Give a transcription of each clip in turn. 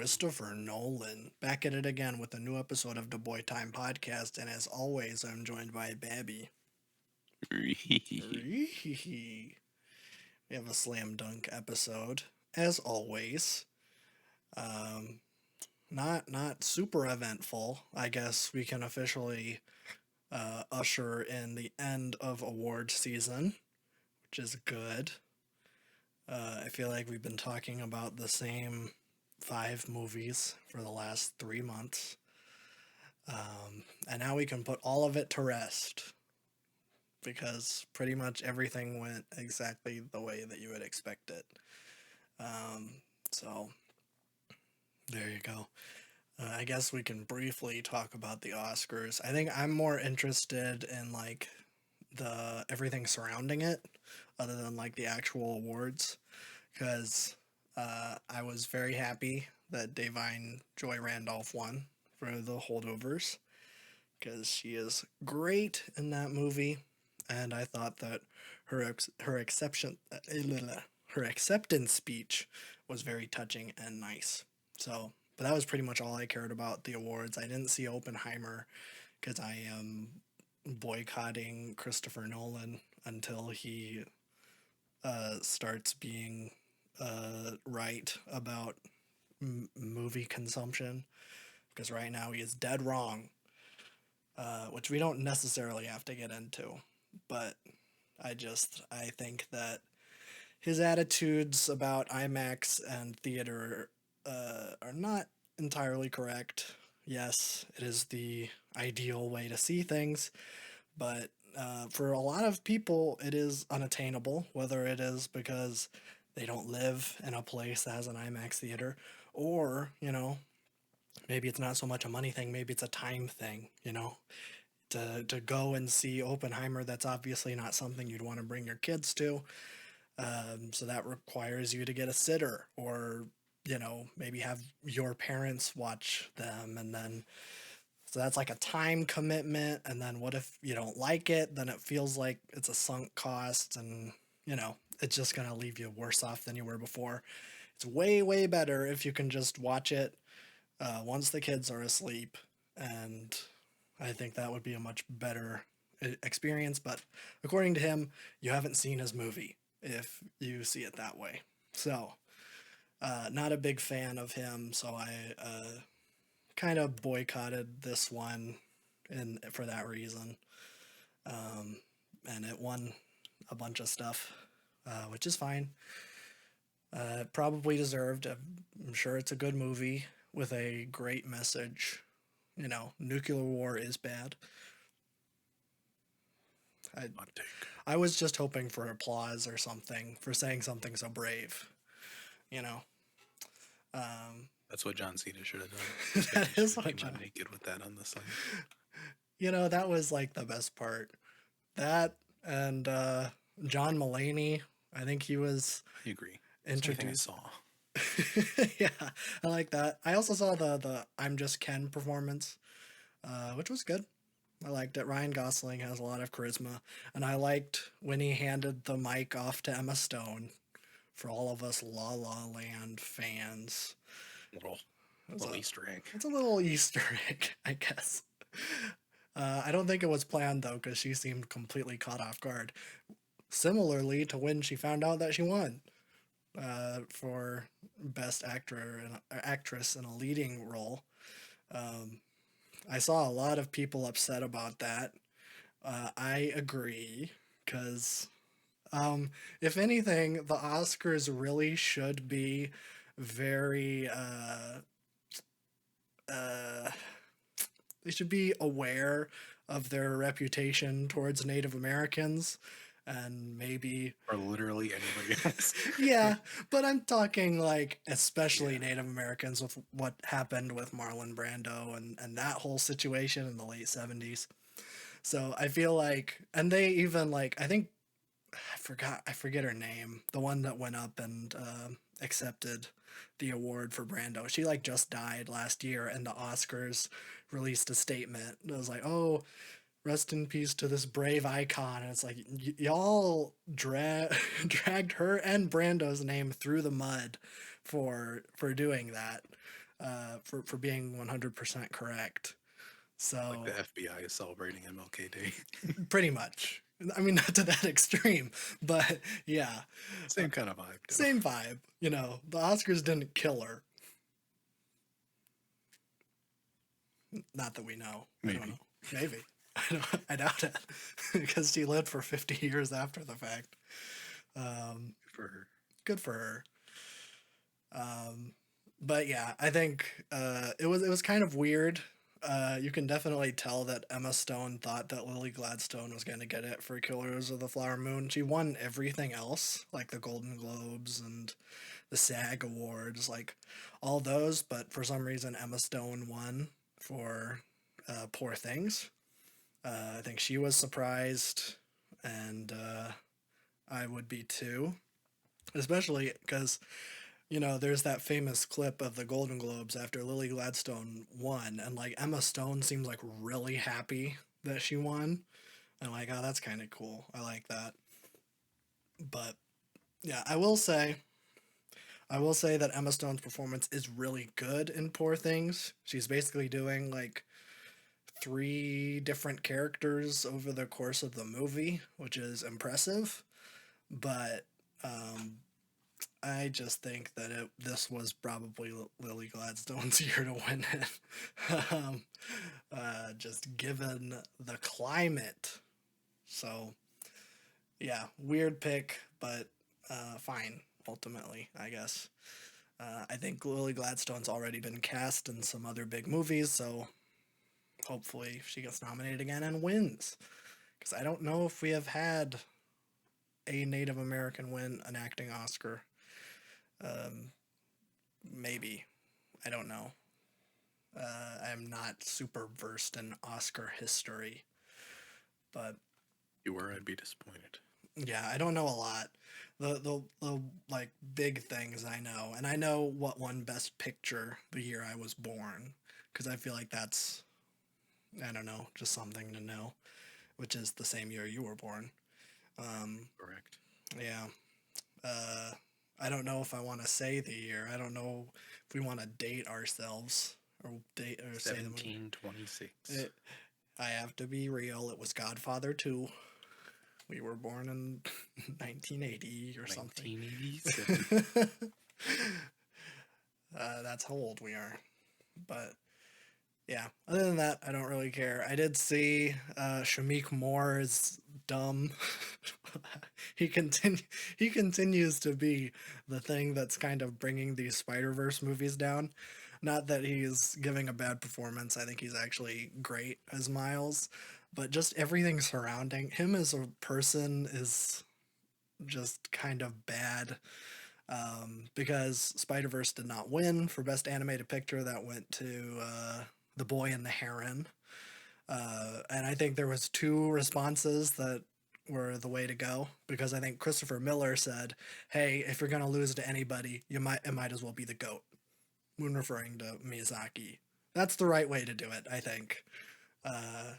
Christopher Nolan, back at it again with a new episode of the Boy Time Podcast, and as always, I'm joined by Babby. We have a slam dunk episode, as always. Um, not super eventful. I guess we can officially usher in the end of award season, which is good. I feel like we've been talking about the same five movies for the last 3 months. And now we can put all of it to rest because pretty much everything went exactly the way that you would expect it. So there you go. I guess we can briefly talk about the Oscars. I think I'm more interested in like the everything surrounding it other than like the actual awards because I was very happy that Davine Joy Randolph won for the holdovers because she is great in that movie, and I thought that her exception her acceptance speech was very touching and nice. So, but that was pretty much all I cared about the awards. I didn't see Oppenheimer because I am boycotting Christopher Nolan until he starts being right about movie consumption. Because right now he is dead wrong, which we don't necessarily have to get into. But I think that his attitudes about IMAX and theater are not entirely correct. Yes, it is the ideal way to see things, but for a lot of people, it is unattainable, whether it is because they don't live in a place that has an IMAX theater, or, maybe it's not so much a money thing, maybe it's a time thing, to go and see Oppenheimer, that's obviously not something you'd want to bring your kids to. So that requires you to get a sitter or, maybe have your parents watch them. And then, so that's like a time commitment. And then what if you don't like it? Then it feels like it's a sunk cost and, it's just going to leave you worse off than you were before. It's way, way better if you can just watch it once the kids are asleep. And I think that would be a much better experience. But according to him, you haven't seen his movie if you see it that way. So, not a big fan of him. So I kind of boycotted this one for that reason. And it won a bunch of stuff, which is fine. Probably deserved. I'm sure it's a good movie with a great message. Nuclear war is bad. I was just hoping for applause or something for saying something so brave. You know. That's what John Cena should have done. That is what John naked with that on the side. That was like the best part. That and John Mulaney. I think he was. I agree. Introduced. I saw. Yeah, I like that. I also saw the I'm Just Ken performance, which was good. I liked it. Ryan Gosling has a lot of charisma, and I liked when he handed the mic off to Emma Stone. For all of us La La Land fans, Little Easter egg. It's a little Easter egg, I guess. I don't think it was planned though, because she seemed completely caught off guard. Similarly to when she found out that she won for Best Actor and Actress in a Leading Role. I saw a lot of people upset about that. I agree, because if anything, the Oscars really should be very they should be aware of their reputation towards Native Americans and maybe or literally anybody else. Yeah, but I'm talking like especially Native Americans with what happened with Marlon Brando and that whole situation in the late 70s. So I feel like, and they even like, I forget her name, the one that went up and accepted the award for Brando. She like just died last year, and the Oscars released a statement. It was like, oh, rest in peace to this brave icon. And it's like, y'all dragged her and Brando's name through the mud for doing that. for being 100% correct. Like the So FBI is celebrating MLK Day. pretty much. I mean, not to that extreme, but yeah, Same kind of vibe, though. same vibe. You know, the Oscars didn't kill her. Not that we know. I don't Maybe. know. Maybe. I doubt it because she lived for 50 years after the fact. For her. Good for her. But yeah, I think it was kind of weird. You can definitely tell that Emma Stone thought that Lily Gladstone was going to get it for Killers of the Flower Moon. She won everything else, like the Golden Globes and the SAG Awards, like all those. But for some reason, Emma Stone won for Poor Things. I think she was surprised, and I would be too, especially because there's that famous clip of the Golden Globes after Lily Gladstone won, and like Emma Stone seems like really happy that she won. And like, oh, that's kind of cool. I like that. But yeah, I will say that Emma Stone's performance is really good in Poor Things. She's basically doing like three different characters over the course of the movie, which is impressive. But um, I just think that this was probably Lily Gladstone's year to win it, just given the climate. So, yeah, weird pick, but fine, ultimately, I guess. I think Lily Gladstone's already been cast in some other big movies, so hopefully she gets nominated again and wins. Because I don't know if we have had a Native American win an acting Oscar. Um, Maybe. I don't know. I'm not super versed in Oscar history, but You were, I'd be disappointed. yeah, I don't know a lot. The like big things I know, and I know what won Best Picture the year I was born, because I feel like that's, I don't know, just something to know, which is the same year you were born. Um, Correct. yeah. Uh, I don't know if I want to say the year. I don't know if we want to date ourselves or date or say the movie. 1726. It, I have to be real. It was Godfather 2. We were born in 1980 or something. 1987. That's how old we are. But yeah, other than that, I don't really care. I did see Shamik Moore is dumb. he continue he continues to be the thing that's kind of bringing these Spider-Verse movies down. Not that he's giving a bad performance. I think he's actually great as Miles, but just everything surrounding him as a person is just kind of bad. Because Spider Verse did not win for Best Animated Picture. That went to The Boy and the Heron. And I think there was two responses that were the way to go, because I think Christopher Miller said, "Hey, if you're gonna lose to anybody, it might as well be the goat," when referring to Miyazaki. That's the right way to do it, I think. Uh,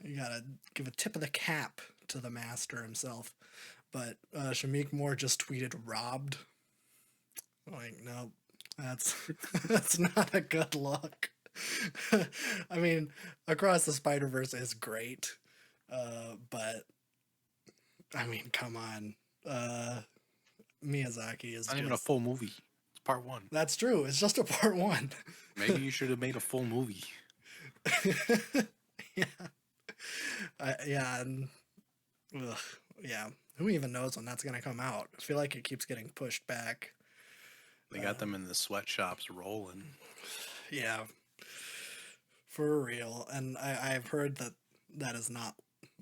you gotta give a tip of the cap to the master himself. But Shamik Moore just tweeted "robbed." Like, nope, that's that's not a good look. I mean, Across the Spider Verse is great, but I mean, come on, Miyazaki is Not even a just. full movie. It's part one. That's true. It's just a part one. Maybe you should have made a full movie. Yeah, yeah, and ugh, yeah. Who even knows when that's gonna come out? I feel like it keeps getting pushed back. They got them in the sweatshops rolling. Yeah, for real. And I've heard that that is not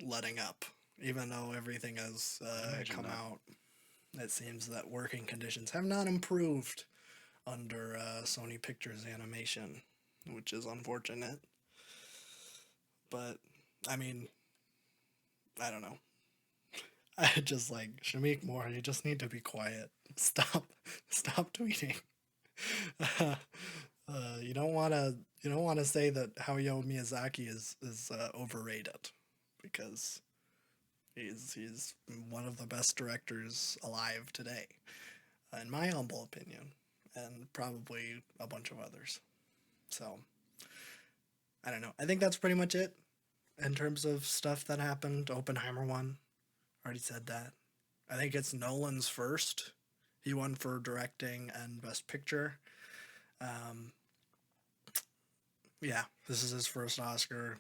letting up, even though everything has Imagine come not. out. It seems that working conditions have not improved under Sony Pictures Animation, which is unfortunate. But I mean, I don't know. I just like Shamik Moore. You just need to be quiet. Stop tweeting. You don't want to. You don't want to say that Hayao Miyazaki is overrated, because he's one of the best directors alive today, in my humble opinion, and probably a bunch of others. So I don't know. I think that's pretty much it in terms of stuff that happened. Oppenheimer won. Already said that. I think it's Nolan's first. He won for directing and Best Picture. Um, yeah, this is his first Oscar,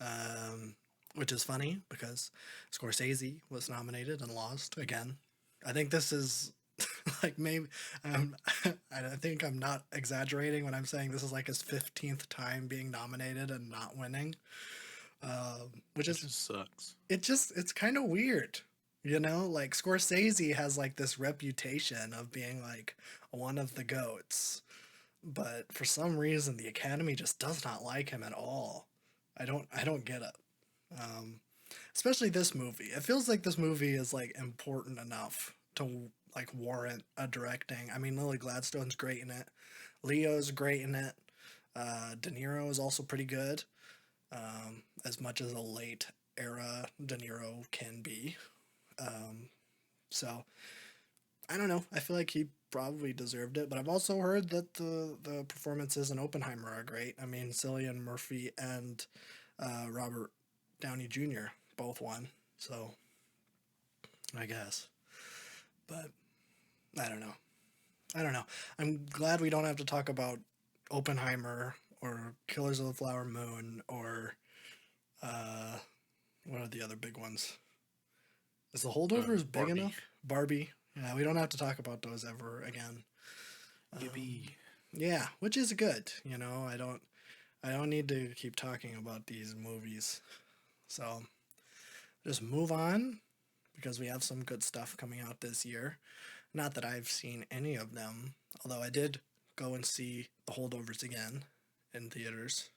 um, which is funny because Scorsese was nominated and lost again. I think this is like maybe um, I think I'm not exaggerating when I'm saying this is like his 15th time being nominated and not winning, which That is just sucks. it's kind of weird. You know, like Scorsese has like this reputation of being like one of the goats, but for some reason the Academy just does not like him at all. I don't get it. Um, Especially this movie. It feels like this movie is like important enough to like warrant a directing. I mean, Lily Gladstone's great in it. Leo's great in it. De Niro is also pretty good. As much as a late era De Niro can be. So I don't know. I feel like he probably deserved it, but I've also heard that the performances in Oppenheimer are great. I mean, Cillian Murphy and Robert Downey Jr. both won, so I guess. But I don't know. I don't know. I'm glad we don't have to talk about Oppenheimer or Killers of the Flower Moon or uh, what are the other big ones? Is the Holdovers big Barbie. enough? Barbie. Yeah, we don't have to talk about those ever again. Yippee. Yeah, which is good. You know, I don't need to keep talking about these movies. So just move on because we have some good stuff coming out this year. Not that I've seen any of them, although I did go and see The Holdovers again in theaters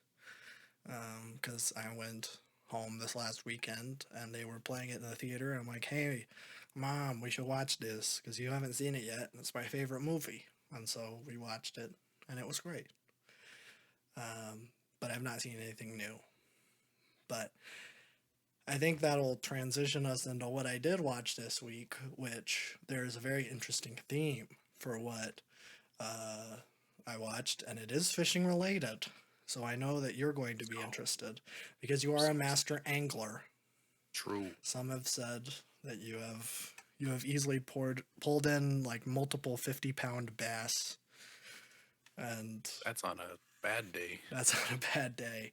because I went home this last weekend and they were playing it in the theater. And I'm like, hey, mom, we should watch this because you haven't seen it yet. And it's my favorite movie. And so we watched it and it was great. But I've not seen anything new. But I think that'll transition us into what I did watch this week, which there's a very interesting theme for what I watched, and it is fishing related. So I know that you're going to be Oh, interested because you are so a excited. master angler. True. Some have said that you have easily pulled in like multiple 50-pound bass, and That's on a bad day. that's on a bad day.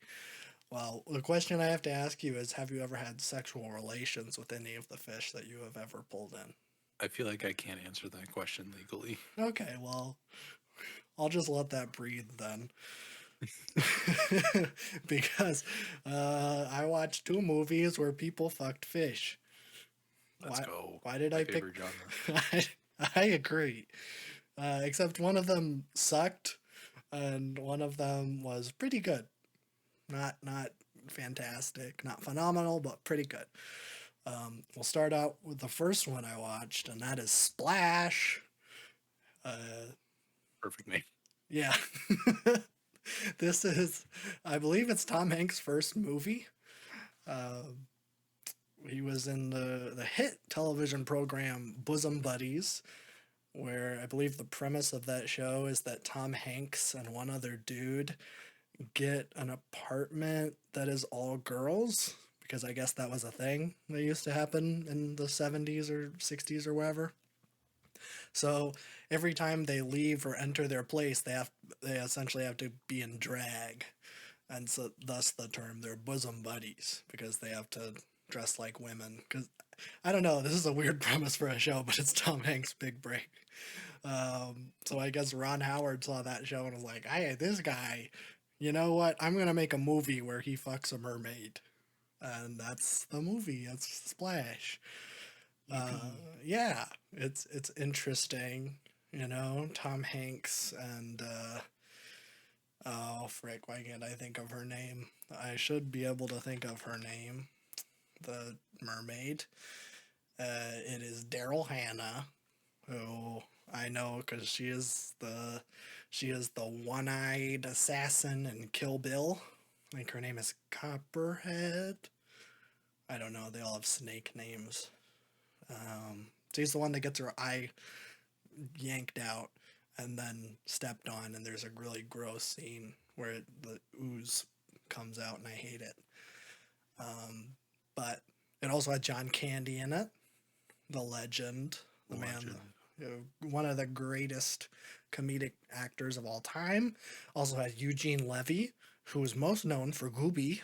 Well, the question I have to ask you is have you ever had sexual relations with any of the fish that you have ever pulled in? I feel like I can't answer that question legally. Okay, well, I'll just let that breathe then. Because I watched two movies where people fucked fish. Let's Why, go. why did My I pick? favorite genre. I, I agree. Except one of them sucked and one of them was pretty good. Not fantastic, not phenomenal, but pretty good. We'll start out with the first one I watched, and that is Splash. Perfect name. Yeah. This is, I believe it's Tom Hanks' first movie. He was in the hit television program Bosom Buddies, where I believe the premise of that show is that Tom Hanks and one other dude get an apartment that is all girls, because I guess that was a thing that used to happen in the 70s or 60s or wherever. So every time they leave or enter their place, they essentially have to be in drag, and so thus the term they're bosom buddies because they have to dress like women. Because I don't know, this is a weird premise for a show, but it's Tom Hanks' big break. So I guess Ron Howard saw that show and was like, "Hey, this guy, you know what? I'm gonna make a movie where he fucks a mermaid." And that's the movie. That's Splash. Yippee. Yeah, it's interesting, you know. Tom Hanks and oh frick, why can't I think of her name? I should be able to think of her name. The mermaid. It is Daryl Hannah, who I know because she is the one-eyed assassin in Kill Bill. I think her name is Copperhead. I don't know. They all have snake names. She's the one that gets her eye yanked out and then stepped on, and there's a really gross scene where the ooze comes out, and I hate it. But it also had John Candy in it, the legend, the man, Legend. one of the greatest comedic actors of all time. Also had Eugene Levy, who is most known for Gooby.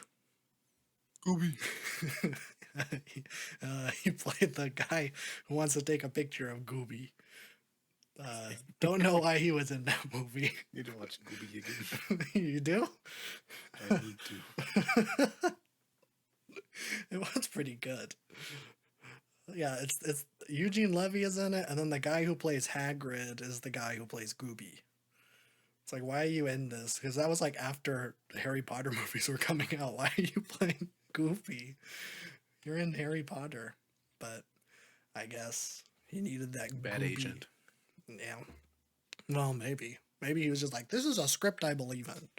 Gooby. he, he played the guy who wants to take a picture of Gooby. Don't know why he was in that movie. Need to watch Gooby again. You do? I need to. It was pretty good. Yeah, it's Eugene Levy is in it, and then the guy who plays Hagrid is the guy who plays Gooby. It's like, why are you in this? Because that was like after the Harry Potter movies were coming out. Why are you playing Goofy? You're in Harry Potter. But I guess he needed that Bad Gooby. agent. Yeah. Well, maybe. Maybe he was just like, this is a script I believe in.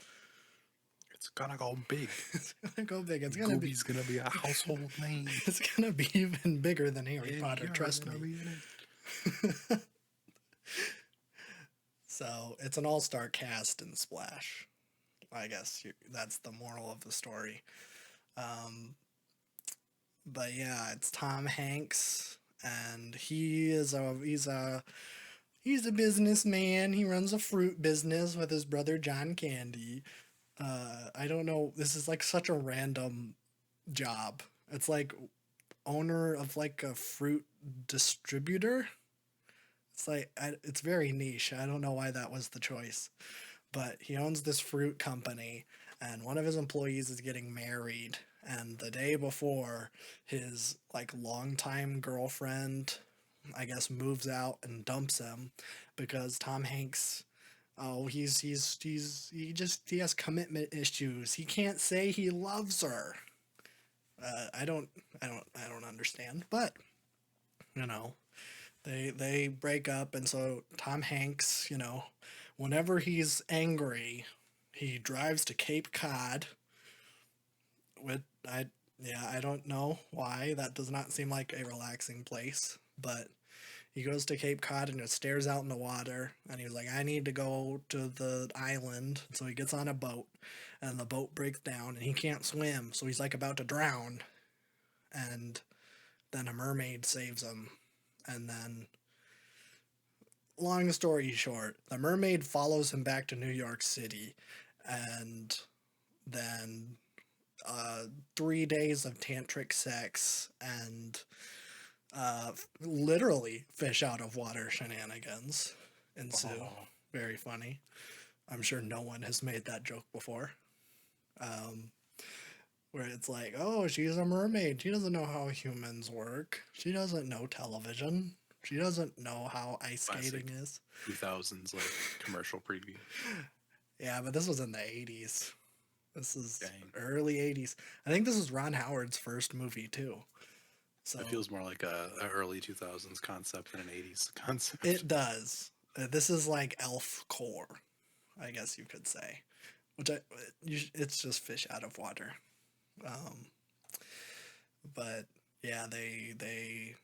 It's gonna go big. It's gonna go big. It's gonna Gooby's gonna be a household name. It's gonna be even bigger than Harry Potter. Trust me. So it's an all-star cast in Splash. I guess that's the moral of the story. But yeah, it's Tom Hanks, and he's a businessman. He runs a fruit business with his brother John Candy. I don't know. This is like such a random job. It's like owner of like a fruit distributor. It's like it's very niche. I don't know why that was the choice, but he owns this fruit company, and one of his employees is getting married. And the day before, his like longtime girlfriend, I guess, moves out and dumps him because Tom Hanks. Oh, he has commitment issues. He can't say he loves her. I don't understand, but you know, they break up, and so Tom Hanks, whenever he's angry, he drives to Cape Cod. With I don't know why that does not seem like a relaxing place, but he goes to Cape Cod and just stares out in the water, and he's like, I need to go to the island. So he gets on a boat, and the boat breaks down, and he can't swim, so he's like about to drown, and then a mermaid saves him, and then, long story short, the mermaid follows him back to New York City, and then 3 days of tantric sex and literally fish out of water shenanigans ensue. Oh. Very funny. I'm sure no one has made that joke before. Where it's like, oh, she's a mermaid. She doesn't know how humans work. She doesn't know television. She doesn't know how ice skating is. 2000s like commercial preview. Yeah, but this was in the 80s. This is Dang. early 80s. I think this is Ron Howard's first movie, too. So It feels more like a early 2000s concept than an 80s concept. it does. This is like Elf core, I guess you could say. It's just fish out of water. But yeah, they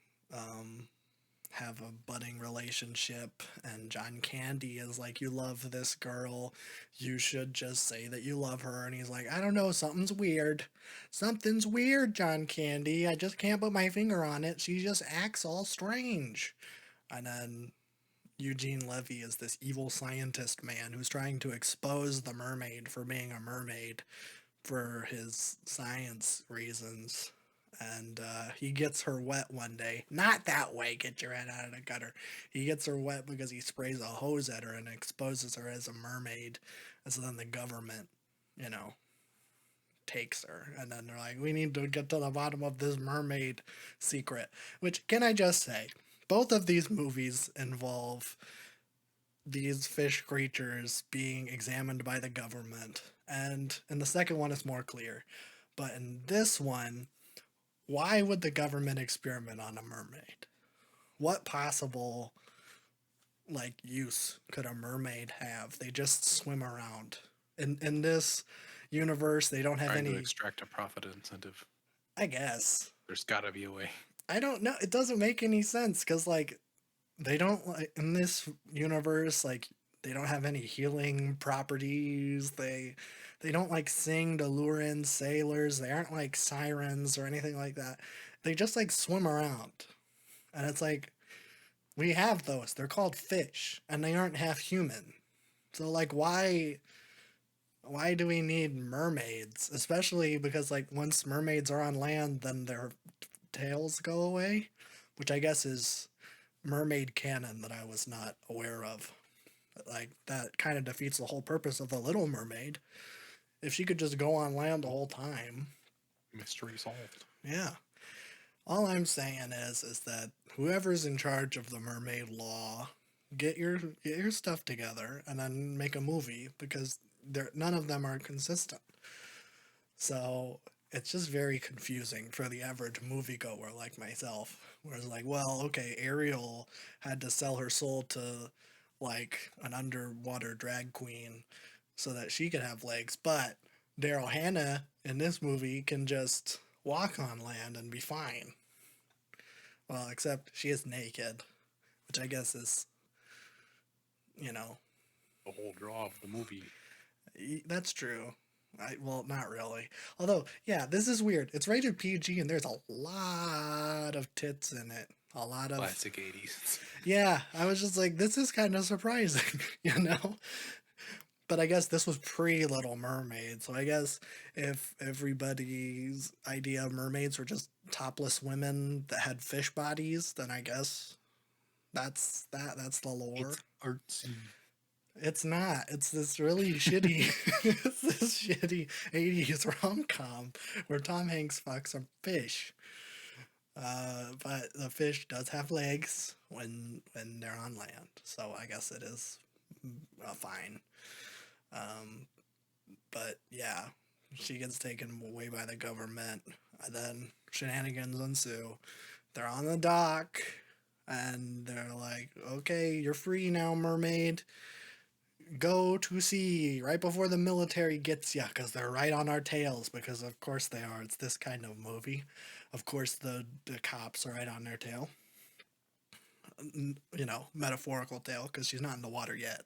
have a budding relationship, and John Candy is like, you love this girl, you should just say that you love her. And he's like, I don't know, something's weird, John Candy, I just can't put my finger on it, she just acts all strange. And then Eugene Levy is this evil scientist man who's trying to expose the mermaid for being a mermaid for his science reasons. And he gets her wet one day. Not that way, get your head out of the gutter. He gets her wet because he sprays a hose at her and exposes her as a mermaid. And so then the government, takes her. And then they're like, we need to get to the bottom of this mermaid secret. Which, can I just say, both of these movies involve these fish creatures being examined by the government. And in the second one, it's more clear. But in this one, why would the government experiment on a mermaid? What possible use could a mermaid have? They just swim around. In this universe, they don't have Trying any. to extract a profit incentive. I guess. There's gotta be a way. I don't know. It doesn't make any sense because they don't in this universe They don't have any healing properties. They don't like sing to lure in sailors. They aren't like sirens or anything like that. They just like swim around. And it's like we have those. They're called fish and they aren't half human. So like why do we need mermaids? Especially because like once mermaids are on land then their tails go away, which I guess is mermaid canon that I was not aware of. Like that kind of defeats the whole purpose of the Little Mermaid. If she could just go on land the whole time, Mystery solved. yeah. All I'm saying is that whoever's in charge of the mermaid law, get your stuff together and then make a movie because none of them are consistent. So it's just very confusing for the average moviegoer like myself. Whereas like, well, okay, Ariel had to sell her soul to like an underwater drag queen so that she could have legs, but Daryl Hannah in this movie can just walk on land and be fine. Well, except she is naked, which I guess is, you know, The whole draw of the movie. that's true. Well, not really. Although, yeah, this is weird. It's rated PG and there's a lot of tits in it. A lot of. Classic 80s. Yeah, I was just like, this is kind of surprising, you know? But I guess this was pre Little Mermaid, so I guess if everybody's idea of mermaids were just topless women that had fish bodies, then I guess that's the lore. It's artsy. It's not. It's this really shitty it's this shitty 80s rom-com where Tom Hanks fucks a fish. But the fish does have legs when they're on land, so I guess it is fine. Um, but yeah, she gets taken away by the government, and then shenanigans ensue. They're on the dock, and they're like, "Okay, you're free now, mermaid. Go to sea right before the military gets you, because they're right on our tails. Because of course they are. It's this kind of movie. Of course the cops are right on their tail. You know, metaphorical tail, because she's not in the water yet."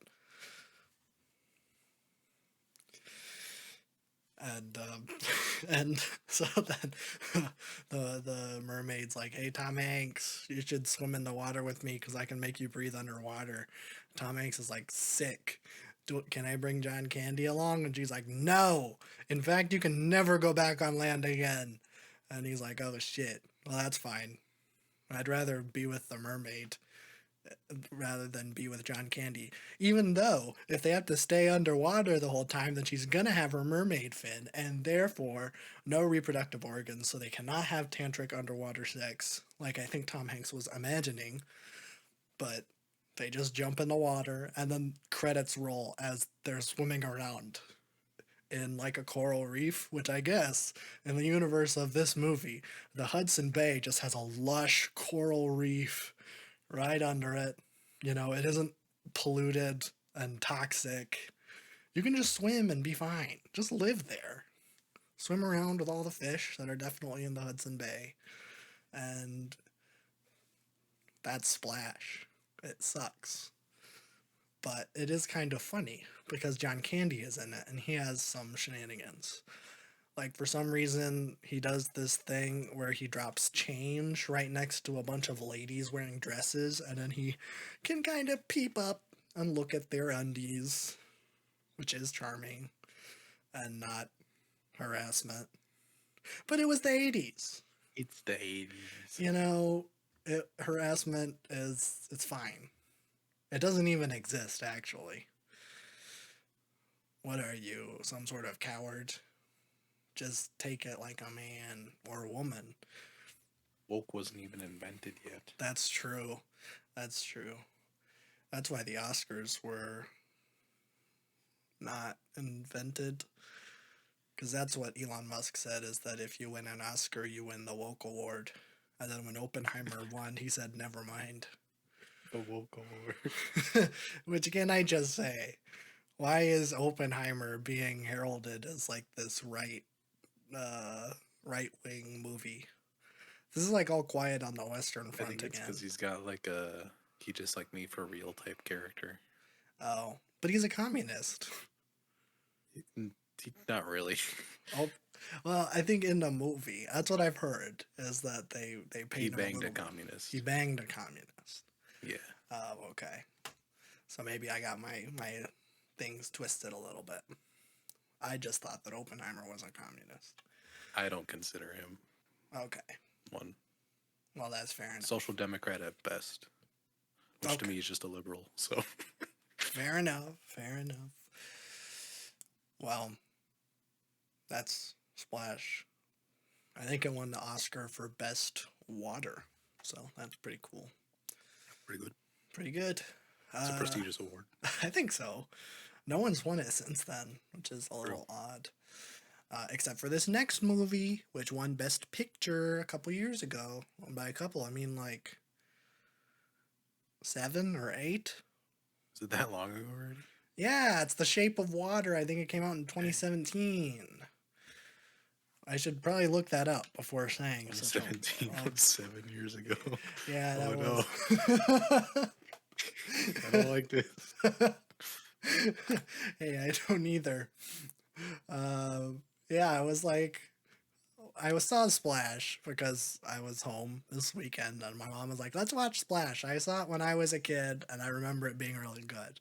And and so then the mermaid's like, "Hey Tom Hanks, you should swim in the water with me because I can make you breathe underwater." Tom Hanks is like, "Sick. Can I bring John Candy along?" And she's like, "No. In fact, you can never go back on land again." And he's like, "Oh shit. Well, that's fine. I'd rather be with the mermaid rather than be with John Candy." Even though if they have to stay underwater the whole time, then she's gonna have her mermaid fin, and therefore no reproductive organs, so they cannot have tantric underwater sex, like I think Tom Hanks was imagining. But they just jump in the water, and then credits roll as they're swimming around in like a coral reef, which I guess in the universe of this movie, the Hudson Bay just has a lush coral reef right under it. You know, it isn't polluted and toxic. You can just swim and be fine. Just live there. Swim around with all the fish that are definitely in the Hudson Bay. And that's Splash. It sucks. But it is kind of funny because John Candy is in it and he has some shenanigans. Like for some reason he does this thing where he drops change right next to a bunch of ladies wearing dresses, and then he can kind of peep up and look at their undies, which is charming and not harassment. But it was the 80s. It's the 80s. You know, harassment it's fine. It doesn't even exist actually. What are you, some sort of coward? Just take it like a man or a woman. Woke wasn't even invented yet. That's true. That's true. That's why the Oscars were not invented. Because that's what Elon Musk said, is that if you win an Oscar, you win the woke award. And then when Oppenheimer won, he said, "Never mind." The woke award. Which can I just say? Why is Oppenheimer being heralded as like this right wing movie? This is like All Quiet on the Western I Front think it's again. because he's got like a he just like me for real type character. Oh, but he's a communist. Not really. Oh, well, I think in the movie, that's what I've heard is that they He paint him a banged a little. He communist. banged a communist. Yeah. Oh, okay. So maybe I got my things twisted a little bit. I just thought that Oppenheimer was a communist. I don't consider him Okay. one. Well, that's fair enough. Social democrat at best, which to Okay. me is just a liberal. So Fair enough. Fair enough. Well, that's Splash. I think it won the Oscar for Best Water. So that's pretty cool. pretty good. Pretty good. It's a prestigious award. I think so. No one's won it since then, which is a little True. odd. Except for this next movie, which won Best Picture a couple years ago. And by a couple, I mean like 7 or 8. Is it that long ago already? Yeah, it's The Shape of Water. I think it came out in 2017. I should probably look that up before saying such a... 2017 was 7 years ago. Yeah, that Oh was... no. I don't like this. Hey, I don't either. Yeah, I was like, I saw Splash because I was home this weekend, and my mom was like, "Let's watch Splash." I saw it when I was a kid, and I remember it being really good.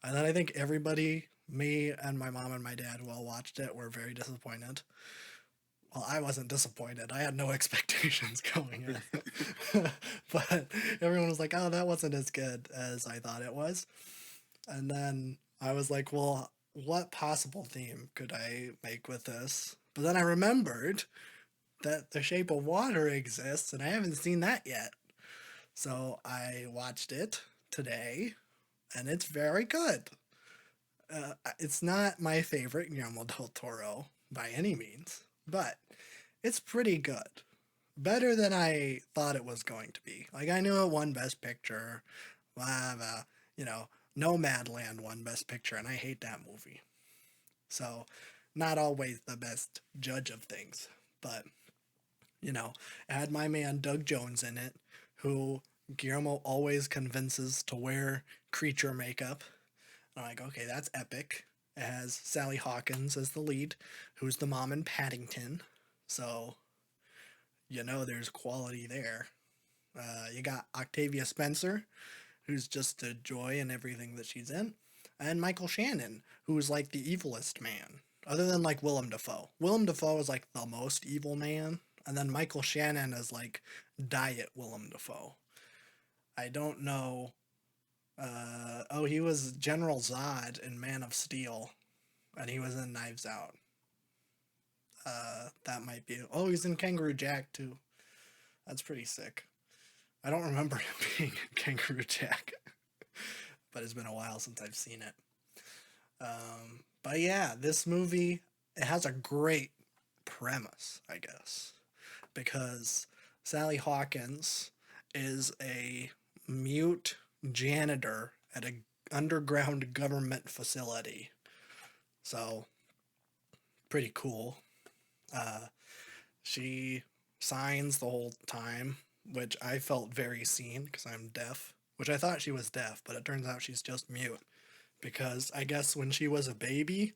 And then I think everybody, me and my mom and my dad, who all watched it, were very disappointed. Well, I wasn't disappointed. I had no expectations going in. But everyone was like, "Oh, that wasn't as good as I thought it was." And then I was like, well, what possible theme could I make with this? But then I remembered that The Shape of Water exists, and I haven't seen that yet. So I watched it today, and it's very good. It's not my favorite Guillermo del Toro by any means, but it's pretty good. Better than I thought it was going to be. Like, I knew it won Best Picture, blah, blah, you know, Nomadland won Best Picture, and I hate that movie. So, not always the best judge of things. But, it had my man Doug Jones in it, who Guillermo always convinces to wear creature makeup. And I'm like, okay, that's epic. It has Sally Hawkins as the lead, who's the mom in Paddington. So, there's quality there. You got Octavia Spencer, who's just a joy in everything that she's in, and Michael Shannon, who's like the evilest man, other than like Willem Dafoe. Willem Dafoe is like the most evil man, and then Michael Shannon is like diet Willem Dafoe. I don't know. He was General Zod in Man of Steel, and he was in Knives Out. That might be. Oh, he's in Kangaroo Jack too. That's pretty sick. I don't remember him being in Kangaroo Jack, but it's been a while since I've seen it. But yeah, this movie, it has a great premise, I guess, because Sally Hawkins is a mute janitor at a underground government facility. So, pretty cool. She signs the whole time, which I felt very seen because I'm deaf, which I thought she was deaf, but it turns out she's just mute. Because I guess when she was a baby,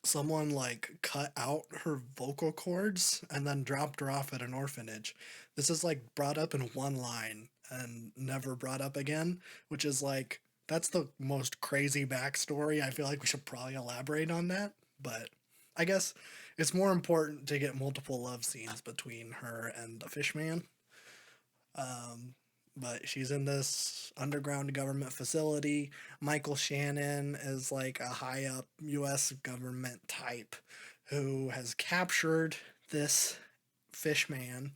someone like cut out her vocal cords and then dropped her off at an orphanage. This is like brought up in one line and never brought up again, which is like, that's the most crazy backstory. I feel like we should probably elaborate on that, but I guess it's more important to get multiple love scenes between her and the Fishman. But she's in this underground government facility. Michael Shannon is like a high up US government type who has captured this Fishman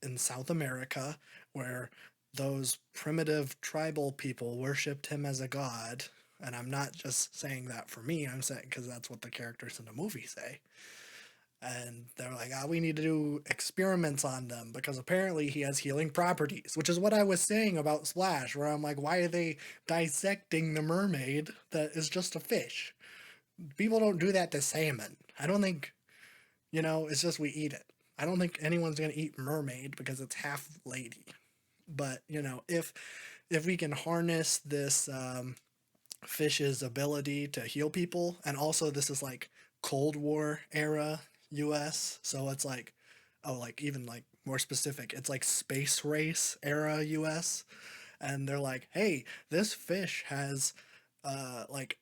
in South America, where those primitive tribal people worshipped him as a god. And I'm not just saying that for me, I'm saying because that's what the characters in the movie say. And they're like, we need to do experiments on them because apparently he has healing properties, which is what I was saying about Splash, where I'm like, why are they dissecting the mermaid that is just a fish? People don't do that to salmon. I don't think, it's just we eat it. I don't think anyone's going to eat mermaid because it's half lady. But, if if we can harness this fish's ability to heal people, and also this is like Cold War era US, so it's like, oh, like even like more specific, it's like space race era US, and they're like, hey, this fish has like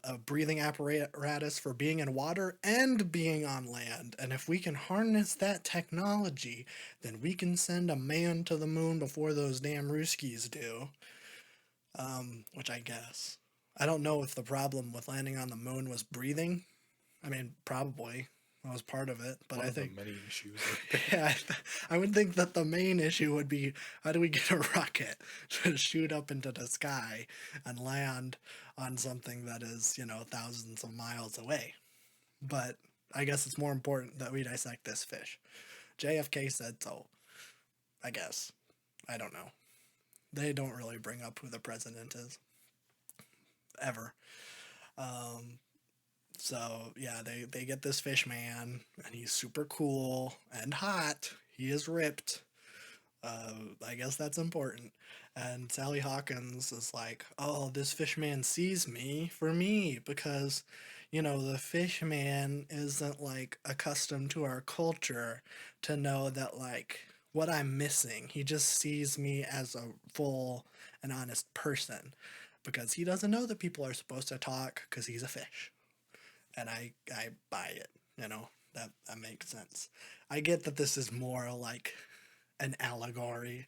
a breathing apparatus for being in water and being on land. And if we can harness that technology, then we can send a man to the moon before those damn Ruskies do. Which I guess. I don't know if the problem with landing on the moon was breathing. I mean, probably. That was part of it. But One I of the think, many issues. Right yeah, I would think that the main issue would be how do we get a rocket to shoot up into the sky and land on something that is, thousands of miles away. But I guess it's more important that we dissect this fish. JFK said so, I guess. I don't know. They don't really bring up who the president is, ever. Um, so yeah, they get this fish man, and he's super cool and hot. He is ripped. I guess that's important. And Sally Hawkins is like, oh, this fish man sees me for me because, the fish man isn't like accustomed to our culture to know that like what I'm missing. He just sees me as a full and honest person because he doesn't know that people are supposed to talk because he's a fish. And I buy it, that makes sense. I get that this is more like an allegory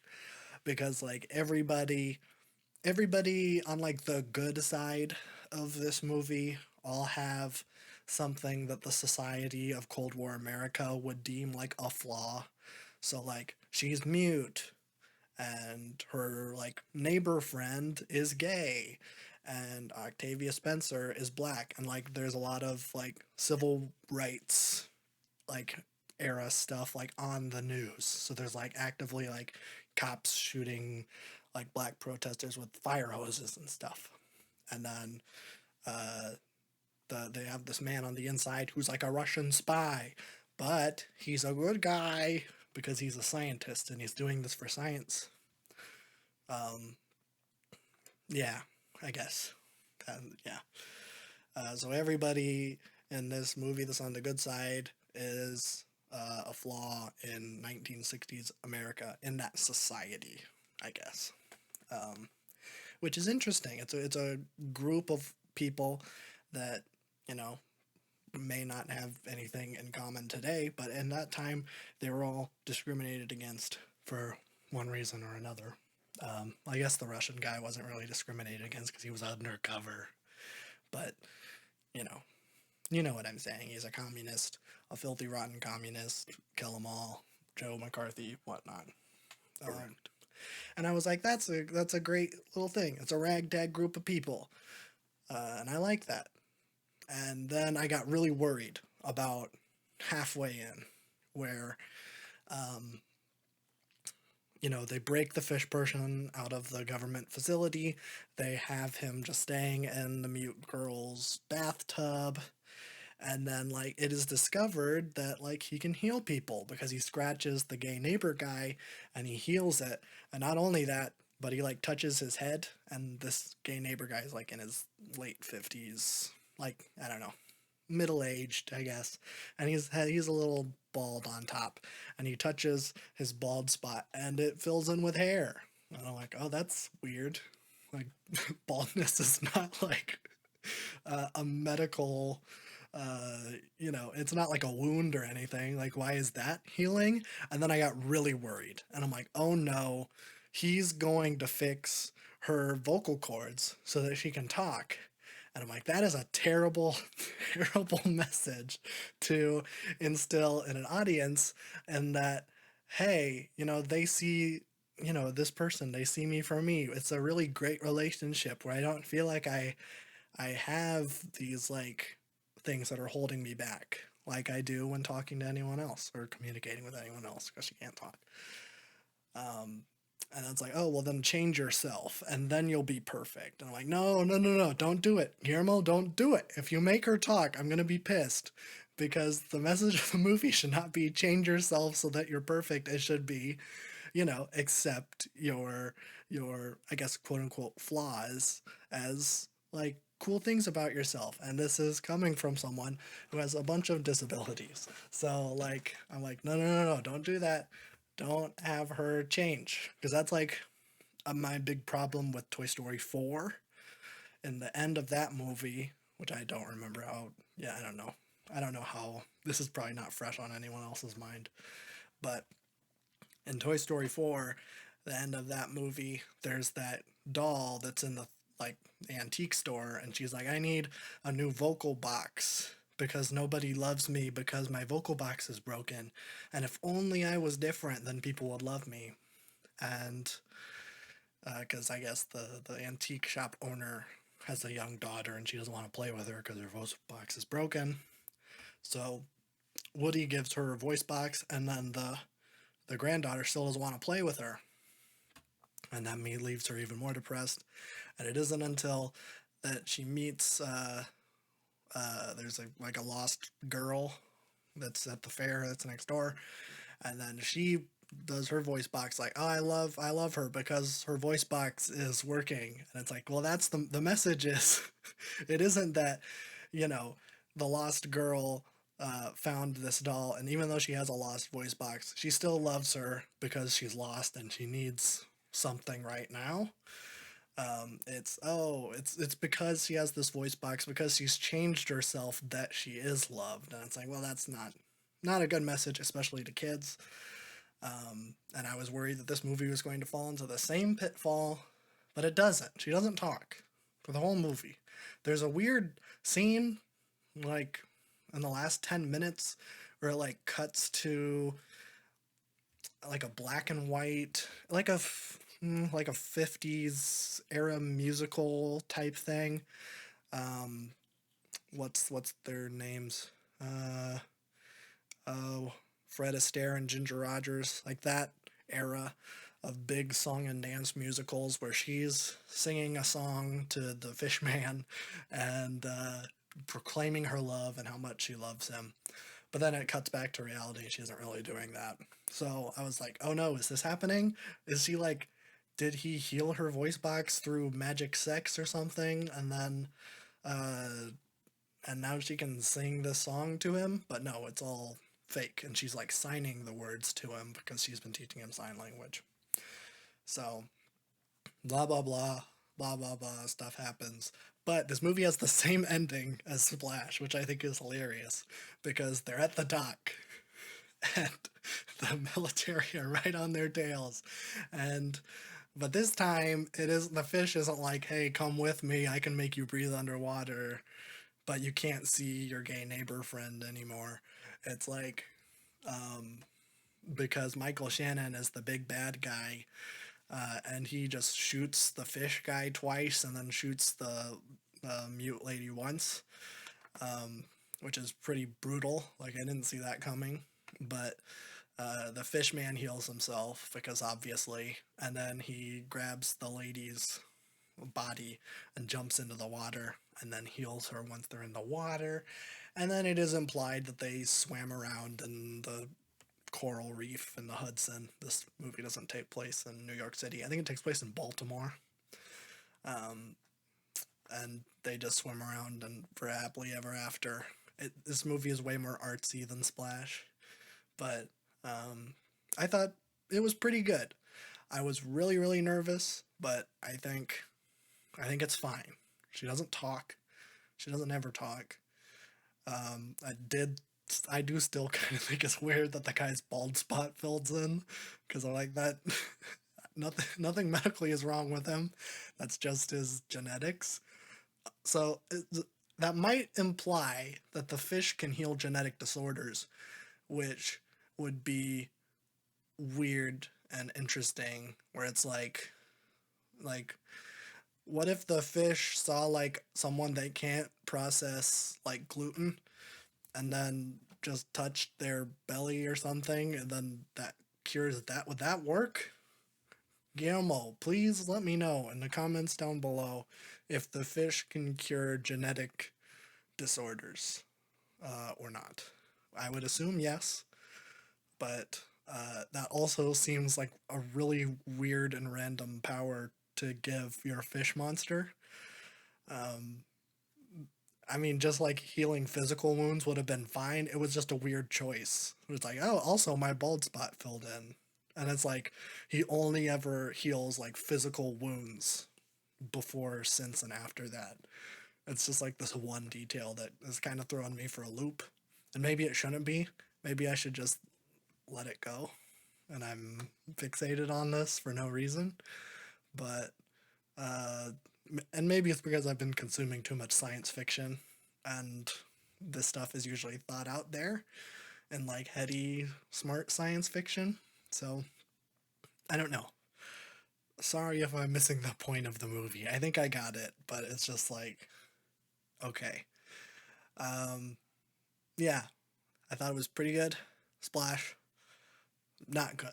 because like everybody on like the good side of this movie all have something that the society of Cold War America would deem like a flaw. So like she's mute, and her like neighbor friend is gay, and Octavia Spencer is black, and like there's a lot of like civil rights like era stuff like on the news. So there's like actively like cops shooting like black protesters with fire hoses and stuff. And then uh they have this man on the inside who's like a Russian spy, but he's a good guy because he's a scientist and he's doing this for science. Um yeah, I guess. Yeah. So everybody in this movie that's on the good side is a flaw in 1960s America in that society, I guess. Um, which is interesting. It's a group of people that you know may not have anything in common today, but in that time they were all discriminated against for one reason or another. I guess the Russian guy wasn't really discriminated against because he was undercover, but you know, you know what I'm saying. He's a communist, a filthy, rotten communist. Kill them all. Joe McCarthy, whatnot. Um, correct. and I was like, that's a great little thing. It's a ragtag group of people, and I like that. And then I got really worried about halfway in, where um, they break the fish person out of the government facility. They have him just staying in the mute girl's bathtub, and then like it is discovered that like he can heal people because he scratches the gay neighbor guy and he heals it. And not only that, but he like touches his head, and this gay neighbor guy is like in his late 50s, like I don't know, middle aged, I guess. And he's a little bald on top, and he touches his bald spot and it fills in with hair. And I'm like, oh, that's weird. Like baldness is not like a medical it's not like a wound or anything. Like, why is that healing? And then I got really worried. And I'm like, oh no, he's going to fix her vocal cords so that she can talk. And I'm like, that is a terrible, terrible message to instill in an audience. And that, hey, they see, this person, they see me for me. It's a really great relationship where I don't feel like I have these like things that are holding me back, like I do when talking to anyone else or communicating with anyone else because you can't talk. Um, and it's like, oh, well, then change yourself and then you'll be perfect. And I'm like, no, no, no, no, don't do it. Guillermo, don't do it. If you make her talk, I'm going to be pissed because the message of the movie should not be change yourself so that you're perfect. It should be, accept your I guess quote unquote flaws as like cool things about yourself. And this is coming from someone who has a bunch of disabilities. So like I'm like, no, no, no, no, don't do that. Don't have her change. Because that's like my big problem with Toy Story 4. In the end of that movie, which I don't remember how, yeah, I don't know. I don't know how, this is probably not fresh on anyone else's mind. But in Toy Story 4, the end of that movie, there's that doll that's in the like antique store, and she's like, I need a new vocal box because nobody loves me because my vocal box is broken. And if only I was different, then people would love me. And because I guess the antique shop owner has a young daughter and she doesn't want to play with her because her voice box is broken. So Woody gives her a voice box, and then the granddaughter still doesn't want to play with her, and that leaves her even more depressed. And it isn't until that she meets there's like a lost girl that's at the fair that's next door, and then she does her voice box like, oh, I love her because her voice box is working. And it's like, well, that's the message is it isn't that, you know, the lost girl found this doll, and even though she has a lost voice box, she still loves her because she's lost and she needs something right now. It's because she has this voice box, because she's changed herself, that she is loved. And it's like, well, that's not a good message, especially to kids. And I was worried that this movie was going to fall into the same pitfall, but it doesn't. She doesn't talk for the whole movie. There's a weird scene, like in the last 10 minutes, where it like cuts to like a black and white, like a 50s era musical type thing. Um, what's their names? Uh, oh, Fred Astaire and Ginger Rogers, like that era of big song and dance musicals where she's singing a song to the fish man and proclaiming her love and how much she loves him. But then it cuts back to reality. She isn't really doing that. So I was like, oh no, is this happening? Is she like, did he heal her voice box through magic sex or something? Uh, and now she can sing this song to him? But no, it's all fake. And she's like signing the words to him because she's been teaching him sign language. So blah, blah, blah, blah, blah, blah, stuff happens. But this movie has the same ending as Splash, which I think is hilarious because they're at the dock and the military are right on their tails. And but this time it is the fish isn't like, hey, come with me, I can make you breathe underwater, but you can't see your gay neighbor friend anymore. It's like because Michael Shannon is the big bad guy, and he just shoots the fish guy twice and then shoots the mute lady once, which is pretty brutal. Like I didn't see that coming, but the fish man heals himself because obviously, and then he grabs the lady's body and jumps into the water and then heals her once they're in the water. And then it is implied that they swam around in the coral reef in the Hudson. This movie doesn't take place in New York City. I think it takes place in Baltimore. And they just swim around and for happily ever after. This movie is way more artsy than Splash, but I thought it was pretty good. I was really really nervous, but I think it's fine. She doesn't talk. She doesn't ever talk. I did. I do still kind of think it's weird that the guy's bald spot fills in, because I'm like that. Nothing medically is wrong with him. That's just his genetics. So that might imply that the fish can heal genetic disorders, which would be weird and interesting. Where it's like what if the fish saw like someone they can't process like gluten and then just touched their belly or something and then that cures that? Would that work? Guillermo, please let me know in the comments down below if the fish can cure genetic disorders or not. I would assume yes, but That also seems like a really weird and random power to give your fish monster. Um, I mean, just like healing physical wounds would have been fine. It was just a weird choice. It was like, oh, also my bald spot filled in. And it's like he only ever heals like physical wounds before, since, and after that. It's just like this one detail that is kind of throwing me for a loop. And maybe it shouldn't be. Maybe I should just let it go. And I'm fixated on this for no reason. But uh, and maybe it's because I've been consuming too much science fiction, and this stuff is usually thought out there and like heady, smart science fiction. So I don't know. Sorry if I'm missing the point of the movie. I think I got it, but it's just like, okay. Um, yeah, I thought it was pretty good. Splash, not good.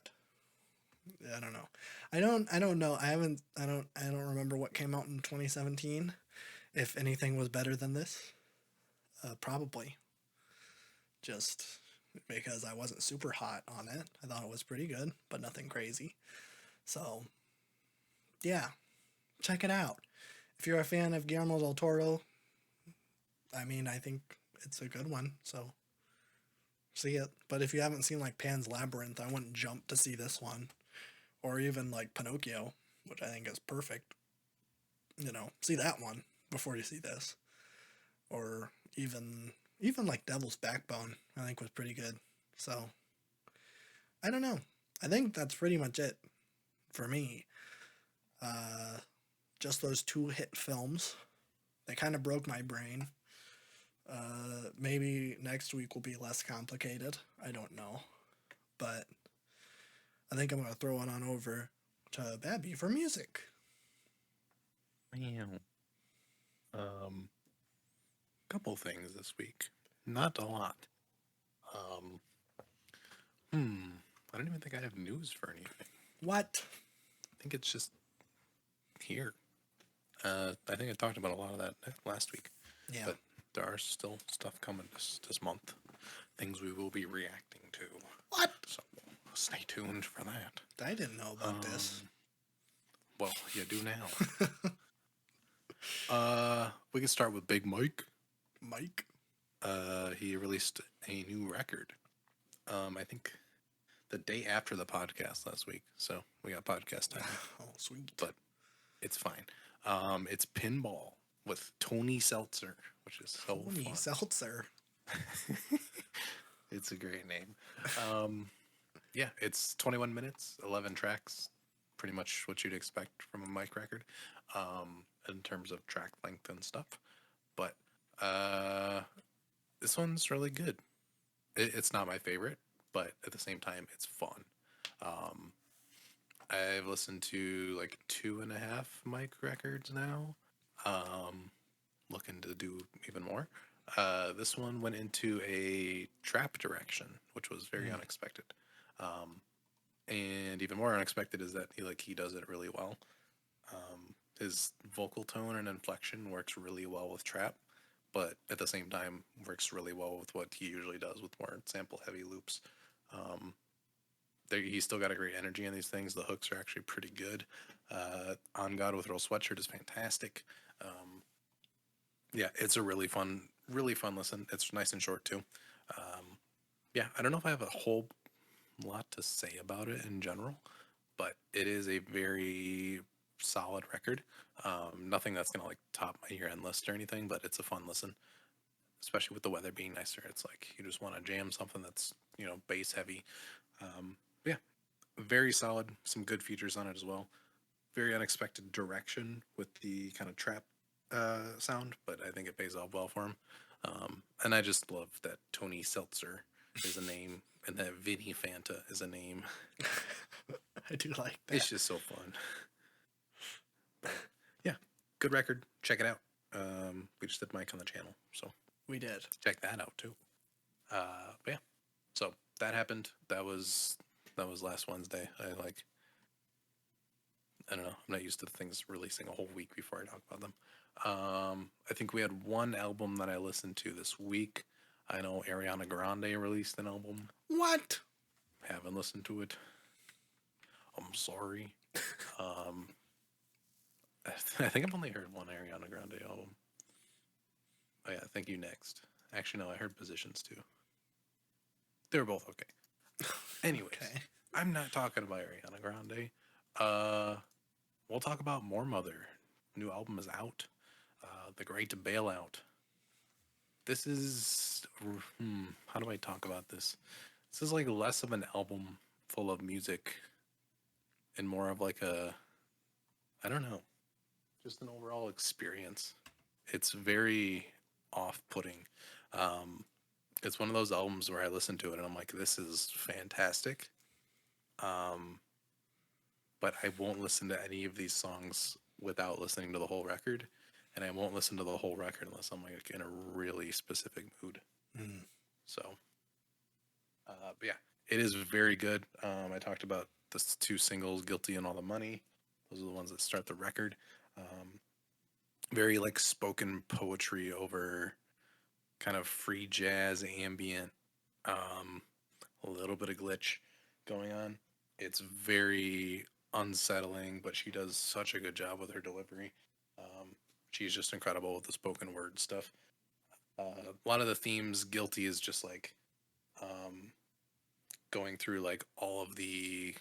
I don't know. I don't know. I don't remember what came out in 2017. If anything was better than this, probably. Just because I wasn't super hot on it. I thought it was pretty good, but nothing crazy. So, yeah, check it out. If you're a fan of Guillermo del Toro, I mean, I think it's a good one. So, see it. But if you haven't seen like Pan's Labyrinth, I wouldn't jump to see this one. Or even like Pinocchio, which I think is perfect. See that one before you see this. Or even like Devil's Backbone, I think was pretty good. So, I don't know. I think that's pretty much it for me. Uh, just those two hit films. They kind of broke my brain. Maybe next week will be less complicated. I don't know. But I think I'm going to throw it on over to Babby for music. Man. Couple things this week. Not a lot. Um, I don't even think I have news for anything. What? I think it's just here. I think I talked about a lot of that last week. Yeah. But there are still stuff coming this month. Things we will be reacting to. What? So stay tuned for that. I didn't know about this. Well, you do now. We can start with Big Mike. Mike? He released a new record. I think the day after the podcast last week. So we got podcast time. Oh, sweet. But it's fine. It's Pinball with Tony Seltzer, which is so Tony fun. Seltzer. It's a great name. Yeah, it's 21 minutes, 11 tracks, pretty much what you'd expect from a Mike record, in terms of track length and stuff. But this one's really good. It's not my favorite, but at the same time, it's fun. I've listened to like 2.5 Mike records now. Looking to do even more. This one went into a trap direction, which was very unexpected. And even more unexpected is that he does it really well. His vocal tone and inflection works really well with trap, but at the same time works really well with what he usually does with more sample heavy loops. He's still got a great energy in these things. The hooks are actually pretty good. On God with Earl Sweatshirt is fantastic. Yeah, it's a really fun listen. It's nice and short too. Yeah, I don't know if I have a whole lot to say about it in general, but it is a very solid record. Nothing that's gonna like top my year-end list or anything, but it's a fun listen, especially with the weather being nicer. It's like you just want to jam something that's bass heavy. Yeah, very solid. Some good features on it as well. Very unexpected direction with the kind of trap sound, but I think it pays off well for him. And I just love that Tony Seltzer is a name and that Vinny Fanta is a name. I do like that. It's just so fun. But yeah, good record. Check it out. We just did Mike on the channel, so We did. check that out too. But yeah, so that happened. That was last Wednesday. I don't know. I'm not used to things releasing a whole week before I talk about them. I think we had one album that I listened to this week. I know Ariana Grande released an album. What? haven't listened to it, I'm sorry. Um, I think I've only heard one Ariana Grande album. Oh yeah, Thank You Next. Actually, no, I heard Positions too. They were both okay. Anyways, Okay. I'm not talking about Ariana Grande. Uh, we'll talk about More Mother. New album is out. The Great Bailout. This is how do I talk about this? This is like less of an album full of music and more of like a I don't know, just an overall experience. It's very off-putting. Um, it's one of those albums where I listen to it and I'm like, this is fantastic. Um, but I won't listen to any of these songs without listening to the whole record, and I won't listen to the whole record unless I'm like in a really specific mood. Mm. So, but yeah, it is very good. I talked about the two singles, "Guilty" and "All the Money." Those are the ones that start the record. Um, very like spoken poetry over kind of free jazz, ambient, um, a little bit of glitch going on. It's very unsettling, but she does such a good job with her delivery. She's just incredible with the spoken word stuff. A lot of the themes, Guilty is just like um, going through like all of the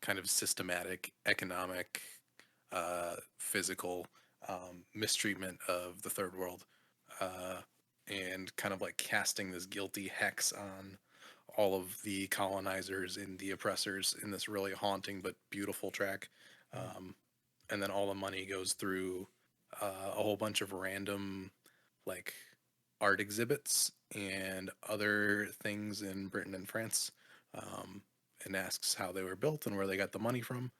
kind of systematic, economic, physical mistreatment of the third world, uh, and kind of like casting this guilty hex on all of the colonizers and the oppressors in this really haunting but beautiful track. Mm. Um, and then all the money goes through a whole bunch of random like art exhibits and other things in Britain and France, um, and asks how they were built and where they got the money from.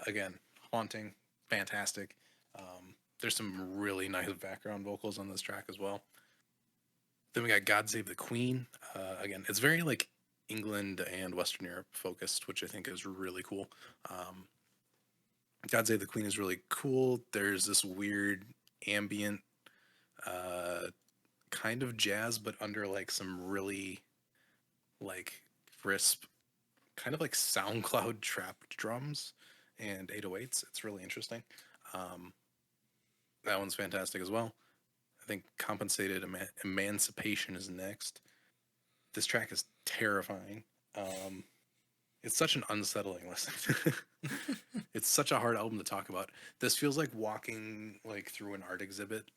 Again, haunting, fantastic. There's some really nice background vocals on this track as well. Then we got God Save the Queen. Again, it's very like England and Western Europe focused, which I think is really cool. Um, God Save the Queen is really cool. There's this weird ambient uh, kind of jazz, but under like some really like crisp, kind of like SoundCloud trapped drums and 808s. It's really interesting. Um, that one's fantastic as well. I think Compensated Emancipation is next. This track is terrifying. Um, it's such an unsettling listen. It's such a hard album to talk about. This feels like walking like through an art exhibit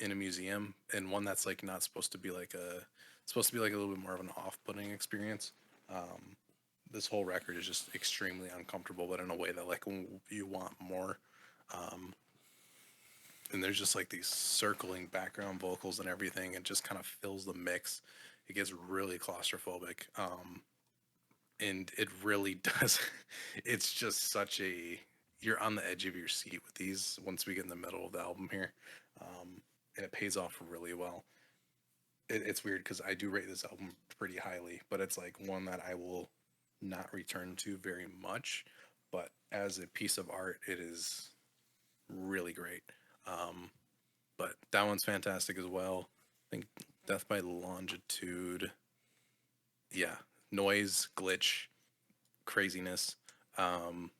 in a museum, and one that's like not supposed to be like a supposed to be like a little bit more of an off-putting experience. Um, this whole record is just extremely uncomfortable, but in a way that like you want more. Um, and there's just like these circling background vocals and everything. It just kind of fills the mix. It gets really claustrophobic. And it really does. It's just such a you're on the edge of your seat with these once we get in the middle of the album here, and it pays off really well. It's weird because I do rate this album pretty highly, but it's like one that I will not return to very much. But as a piece of art, it is really great. Um, but that one's fantastic as well. I think Death by Longitude, yeah, noise, glitch, craziness. Um,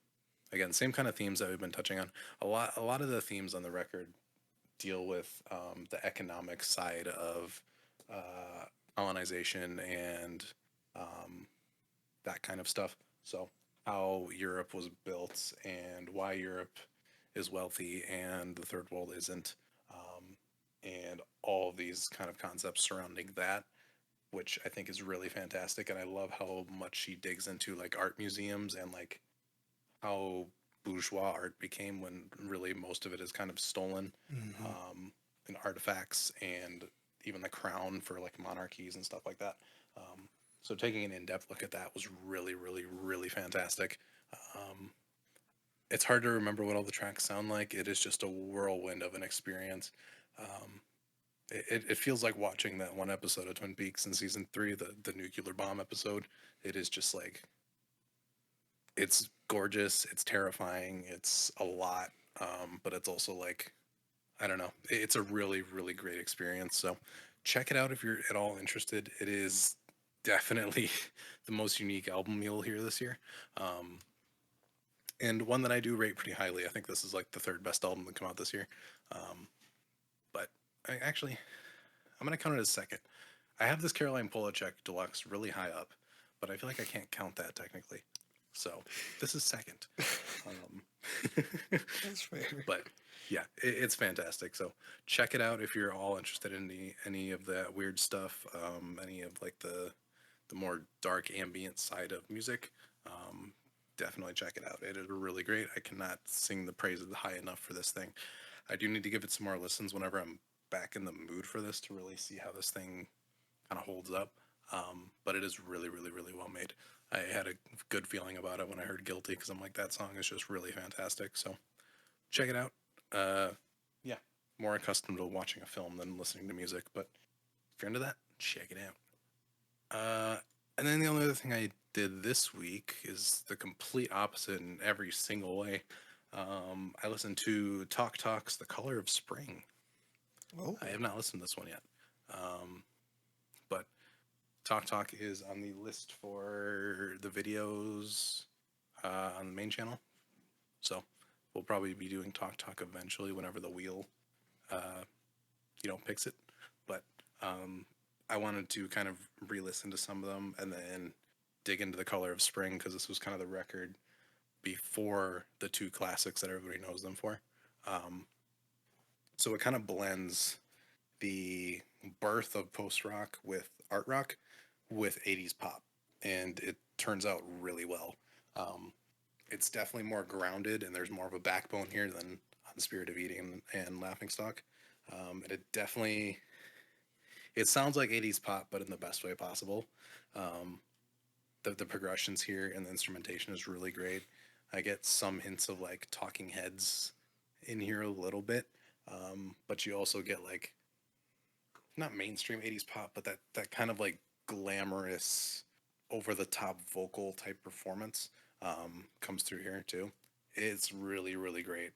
Again, same kind of themes that we've been touching on. A lot of the themes on the record deal with the economic side of uh, colonization and um, that kind of stuff. So, how Europe was built and why Europe is wealthy and the third world isn't, and all of these kind of concepts surrounding that, which I think is really fantastic. And I love how much she digs into like art museums and like how bourgeois art became when really most of it is kind of stolen, Mm-hmm. and artifacts and even the crown for like monarchies and stuff like that. So taking an in-depth look at that was really, really, really fantastic. Um, it's hard to remember what all the tracks sound like. It is just a whirlwind of an experience. Um, it feels like watching that one episode of Twin Peaks in season three, the nuclear bomb episode. It is just like it's gorgeous, it's terrifying, it's a lot, but it's also like I don't know. It's a really really great experience. So check it out if you're at all interested. It is. definitely the most unique album you'll hear this year. Um, and one that I do rate pretty highly. I think this is like the third best album that come out this year. Um, but actually, I'm gonna count it as second. I have this Caroline Polachek Deluxe really high up, but I feel like I can't count that technically. So this is second. Um, That's fair. but yeah, it's fantastic. So check it out if you're all interested in any of that weird stuff, any of like the more dark ambient side of music. Um, Definitely check it out. It is really great. I cannot sing the praises high enough for this thing. I do need to give it some more listens whenever I'm back in the mood for this to really see how this thing kind of holds up. But it is really, really, really well made. I had a good feeling about it when I heard Guilty because I'm like, that song is just really fantastic. So check it out. Uh, yeah, more accustomed to watching a film than listening to music, but if you're into that, check it out. And then the only other thing I did this week is the complete opposite in every single way. I listened to Talk Talk's The Color of Spring. Oh, I have not listened to this one yet. But Talk Talk is on the list for the videos on the main channel. So we'll probably be doing Talk Talk eventually whenever the wheel, uh, picks it. But I wanted to kind of re-listen to some of them and then dig into The Color of Spring because this was kind of the record before the two classics that everybody knows them for. Um, so it kind of blends the birth of post rock with art rock with 80s pop, and it turns out really well. Um, it's definitely more grounded, and there's more of a backbone here than on Spirit of Eating and Laughing Stock. And it sounds like 80s pop, but in the best way possible. Um, the progressions here and the instrumentation is really great. I get some hints of like Talking Heads in here a little bit, but you also get like not mainstream 80s pop, but that kind of like glamorous, over the top vocal type performance comes through here too. It's really, really great.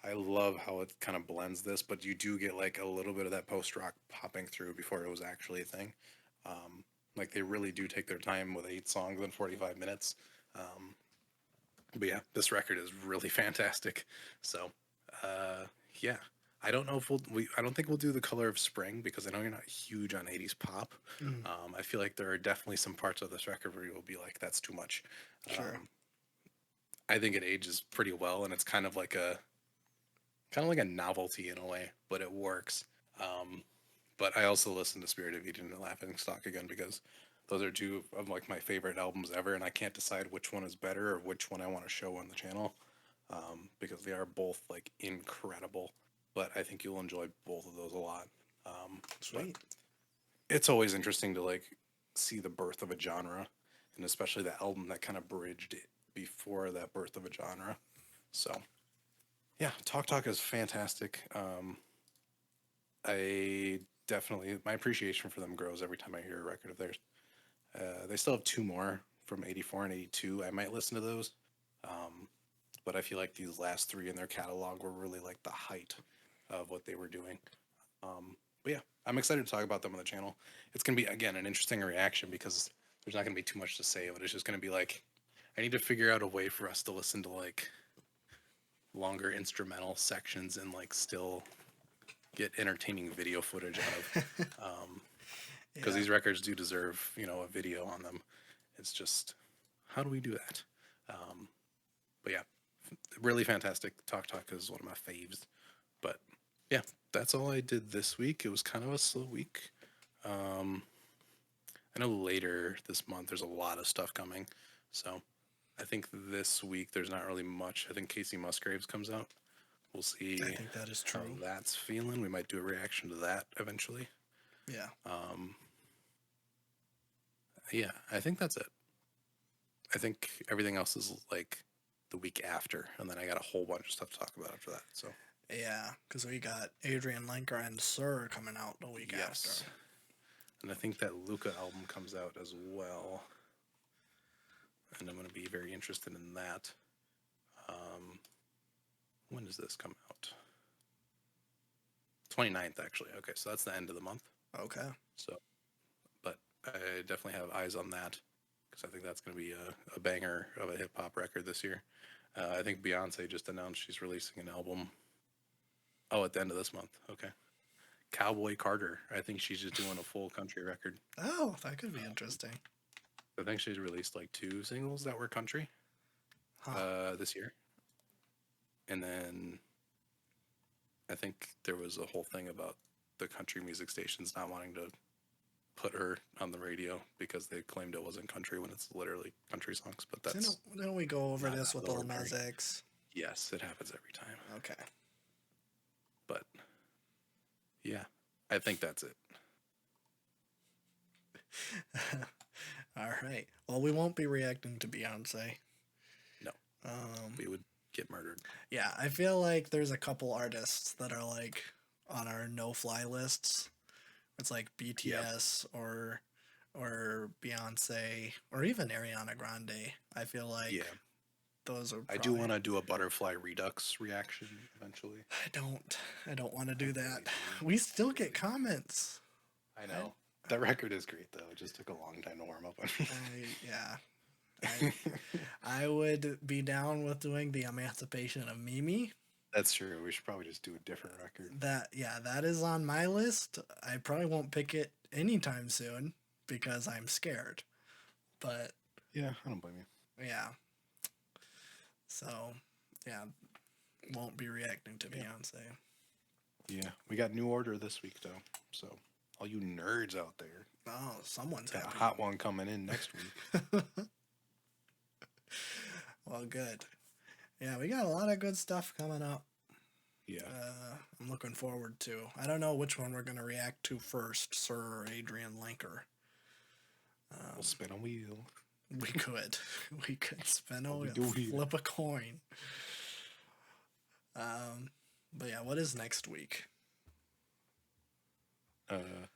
I love how it kind of blends this, but you do get like a little bit of that post rock popping through before it was actually a thing. Like they really do take their time with 8 songs in 45 minutes. Um, but yeah, this record is really fantastic. So, uh, yeah, I don't know if I don't think we'll do The Color of Spring because I know you're not huge on 80s pop. mm, I feel like there are definitely some parts of this record where you'll be like, that's too much. sure. Um, I think it ages pretty well, and it's kind of like a novelty in a way, but it works. Um, but I also listen to Spirit of Eden and Laughing Stock again because those are two of like my favorite albums ever, and I can't decide which one is better or which one I want to show on the channel because they are both like incredible. But I think you'll enjoy both of those a lot. But Sweet. it's always interesting to like see the birth of a genre, and especially the album that kind of bridged it before that birth of a genre. So yeah, Talk Talk is fantastic. I definitely my appreciation for them grows every time I hear a record of theirs. They still have two more from '84 and '82. I might listen to those, um, but I feel like these last three in their catalog were really like the height of what they were doing. But yeah, I'm excited to talk about them on the channel. It's gonna be again an interesting reaction because there's not gonna be too much to say, but it's just gonna be like I need to figure out a way for us to listen to like longer instrumental sections and like still get entertaining video footage out of because Yeah. these records do deserve a video on them. It's just how do we do that? But yeah, really fantastic. Talk Talk is one of my faves. But yeah, that's all I did this week. It was kind of a slow week. um I know later this month there's a lot of stuff coming, so I think this week there's not really much. I think Casey Musgraves comes out. We'll I see think that is how true. that's feeling. We might do a reaction to that eventually. Yeah. Um, yeah, I think that's it. I think everything else is like the week after, and then I got a whole bunch of stuff to talk about after that. So Yeah, because we got Adrian Lenker and Sir coming out the week after. yes, and I think that Luca album comes out as well, and I'm going to be very interested in that. Um, when does this come out? 29th, actually. Okay, so that's the end of the month. Okay. So, but I definitely have eyes on that because I think that's going to be a banger of a hip hop record this year. I think Beyonce just announced she's releasing an album. Oh, at the end of this month. Okay. Cowboy Carter. I think she's just doing a full country record. Oh, that could be interesting. I think she's released like 2 singles that were country Huh. this year. And then I think there was a whole thing about the country music stations not wanting to put her on the radio because they claimed it wasn't country when it's literally country songs. But that's Didn't we go over not this out of with the Lil ordinary. Nas X? Yes, it happens every time. Okay. But yeah, I think that's it. All right. Well, we won't be reacting to Beyonce. No, Um, we would get murdered. yeah, I feel like there's a couple artists that are like on our no-fly lists. It's like Yeah, BTS or Beyonce or even Ariana Grande. I feel like yeah. those are I do probably. want to do a butterfly redux reaction eventually. I don't. I don't want to I do that. really do. We still Really get do. comments. I I, know. That record is great though. It just took a long time to warm up on yeah. I me. I would be down with doing the Emancipation of Mimi. That's true. We should probably just do a different record. That is on my list. I probably won't pick it anytime soon because I'm scared. But Yeah, I don't blame you. yeah. So, yeah, won't be reacting to Yeah. Beyonce. Yeah. We got New Order this week though. So all you nerds out there, Oh, someone's got a happy. hot one coming in next week. Well, good. Yeah, we got a lot of good stuff coming up. Yeah. I'm looking forward to. I don't know which one we're going to react to first, Sir or Adrian Linker. We'll spin a wheel. We could. We could spin a What we wheel, do here. flip a coin. But yeah, what is next week? Uh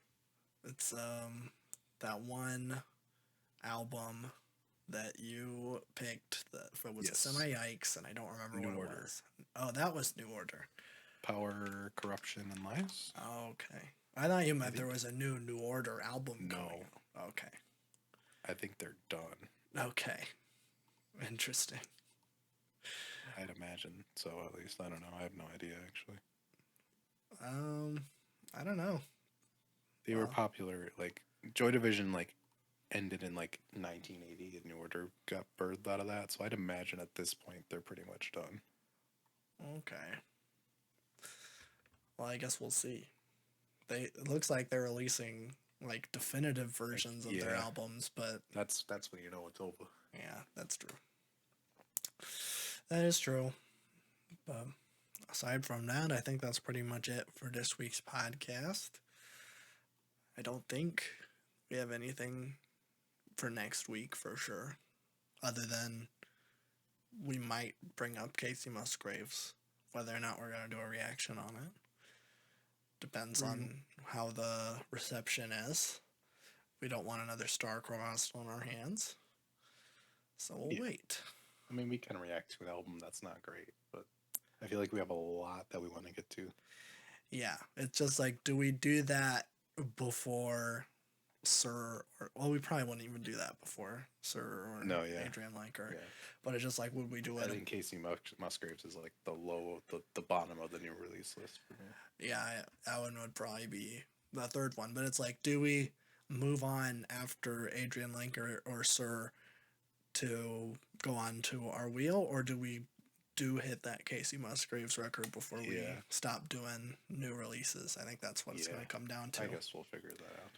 It's that one album that you picked that for was it yes. Semi Yikes, and I don't remember New what it Order. was. Oh, that was New Order. Power, Corruption, and Lies. Okay. I thought you meant there think- was a New Order album No. coming. Okay. I think they're done. Okay. Interesting. I'd imagine. So at least I don't know. I have no idea actually. I don't know. They were Wow. popular. Like Joy Division, like ended in like 1980, and New Order got birthed out of that. So I'd imagine at this point they're pretty much done. Okay. Well, I guess we'll see. It looks like they're releasing like definitive versions of their yeah. albums, but That's when you know it's over. yeah, that's true. That is true. But aside from that, I think that's pretty much it for this week's podcast. I don't think we have anything for next week for sure, other than we might bring up Casey Musgraves. Whether or not we're going to do a reaction on it depends on how the reception is. We don't want another star-crossed on our hands, so we'll wait. I mean, we can react to an album that's not great, but I feel like we have a lot that we want to get to. Yeah, it's just like, do we do that before Sir? Well, we probably wouldn't even do that before Sir or Adrian Linker. Yeah. But it's just like, would we do I it? think Casey Musgraves is like the bottom of the new release list for me. Yeah, that one would probably be the third one. But it's like, do we move on after Adrian Linker or Sir to go on to our wheel, or do we hit that Casey Musgraves record before we stop doing new releases? I think that's what it's going to come down to. I guess we'll figure that out.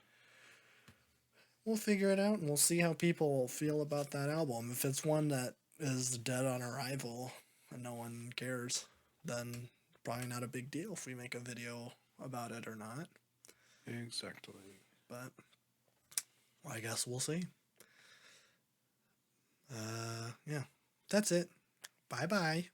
We'll figure it out, and we'll see how people feel about that album. If it's one that is dead on arrival and no one cares, then probably not a big deal if we make a video about it or not. Exactly. But well, I guess we'll see. Yeah, that's it. Bye-bye.